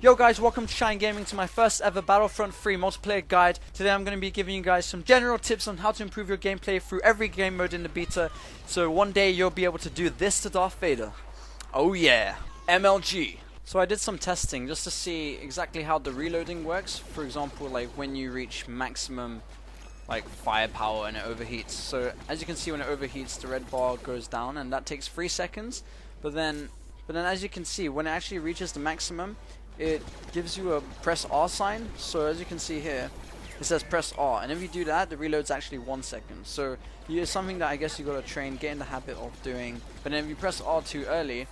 Yo guys, welcome to ShayanGaming, to my first ever Battlefront 3 multiplayer guide. Today I'm going to be giving you guys some general tips on how to improve your gameplay through every game mode in the beta. So one day you'll be able to do this to Darth Vader. Oh yeah, MLG. So I did some testing just to see exactly how the reloading works. For example, like when you reach maximum like firepower and it overheats. So as you can see, when it overheats, the red bar goes down and that takes 3 seconds. But then as you can see, when it actually reaches the maximum, it gives you a press R sign. So as you can see here, it says press R, and if you do that, the reload's actually 1 second. So it's something that I guess you gotta train, get in the habit of doing. But then if you press R too early,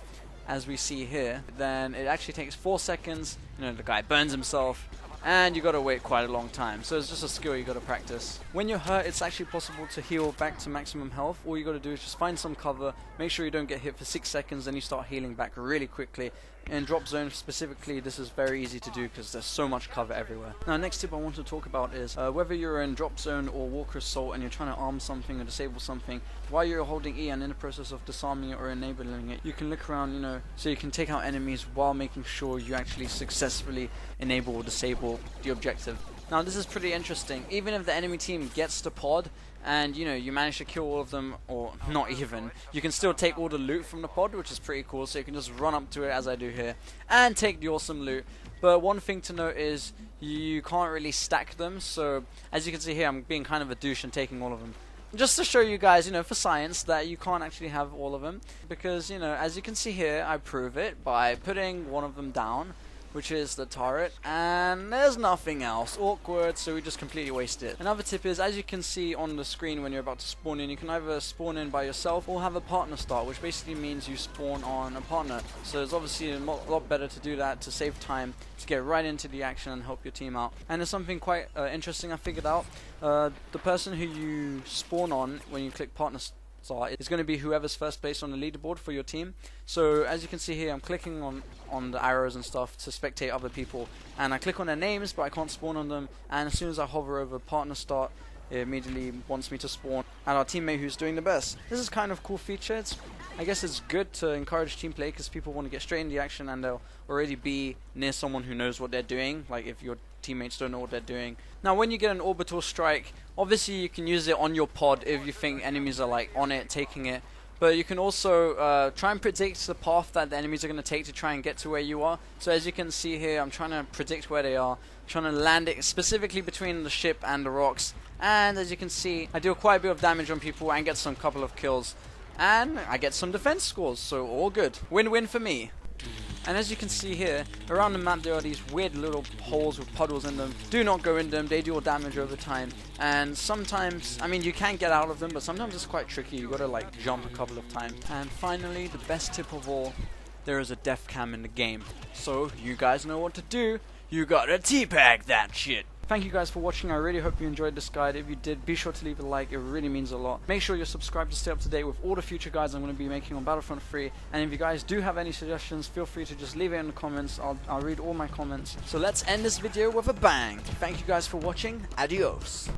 as we see here, then it actually takes 4 seconds. You know, the guy burns himself, and you gotta wait quite a long time. So it's just a skill you gotta practice. When you're hurt, it's actually possible to heal back to maximum health. All you gotta do is just find some cover, make sure you don't get hit for 6 seconds, then you start healing back really quickly. In drop zone specifically, this is very easy to do because there's so much cover everywhere. Now, next tip I want to talk about is whether you're in drop zone or walker assault and you're trying to arm something or disable something, while you're holding E and in the process of disarming it or enabling it, you can look around, you know, so you can take out enemies while making sure you actually successfully enable or disable the objective. Now this is pretty interesting. Even if the enemy team gets the pod and you know you manage to kill all of them, or not even, you can still take all the loot from the pod, which is pretty cool. So you can just run up to it as I do here and take the awesome loot. But one thing to note is you can't really stack them. So as you can see here, I'm being kind of a douche and taking all of them. Just to show you guys, you know, for science, that you can't actually have all of them. Because, you know, as you can see here, I prove it by putting one of them down, which is the turret, and there's nothing else. Awkward, so we just completely waste it. Another tip is, as you can see on the screen when you're about to spawn in, you can either spawn in by yourself or have a partner start, which basically means you spawn on a partner. So it's obviously a lot better to do that to save time, to get right into the action and help your team out. And there's something quite interesting I figured out. The person who you spawn on when you click partner start is going to be whoever's first place on the leaderboard for your team. So as you can see here, I'm clicking on the arrows and stuff to spectate other people, and I click on their names but I can't spawn on them, and as soon as I hover over partner start, it immediately wants me to spawn at our teammate who's doing the best. This is kind of cool feature. I guess it's good to encourage team play because people want to get straight in the action and they'll already be near someone who knows what they're doing, like if your teammates don't know what they're doing. Now when you get an orbital strike, obviously you can use it on your pod if you think enemies are like on it, taking it. But you can also try and predict the path that the enemies are going to take to try and get to where you are. So as you can see here, I'm trying to predict where they are, trying to land it specifically between the ship and the rocks. And as you can see, I do quite a bit of damage on people and get some couple of kills. And I get some defense scores, so all good. Win-win for me. And as you can see here, around the map there are these weird little holes with puddles in them. Do not go in them, they deal damage over time. And sometimes, I mean, you can get out of them, but sometimes it's quite tricky. You gotta like jump a couple of times. And finally, the best tip of all, there is a death cam in the game. So you guys know what to do. You gotta teabag that shit. Thank you guys for watching. I really hope you enjoyed this guide. If you did, be sure to leave a like. It really means a lot. Make sure you're subscribed to stay up to date with all the future guides I'm going to be making on Battlefront 3. And if you guys do have any suggestions, feel free to just leave it in the comments. I'll read all my comments. So let's end this video with a bang. Thank you guys for watching. Adios.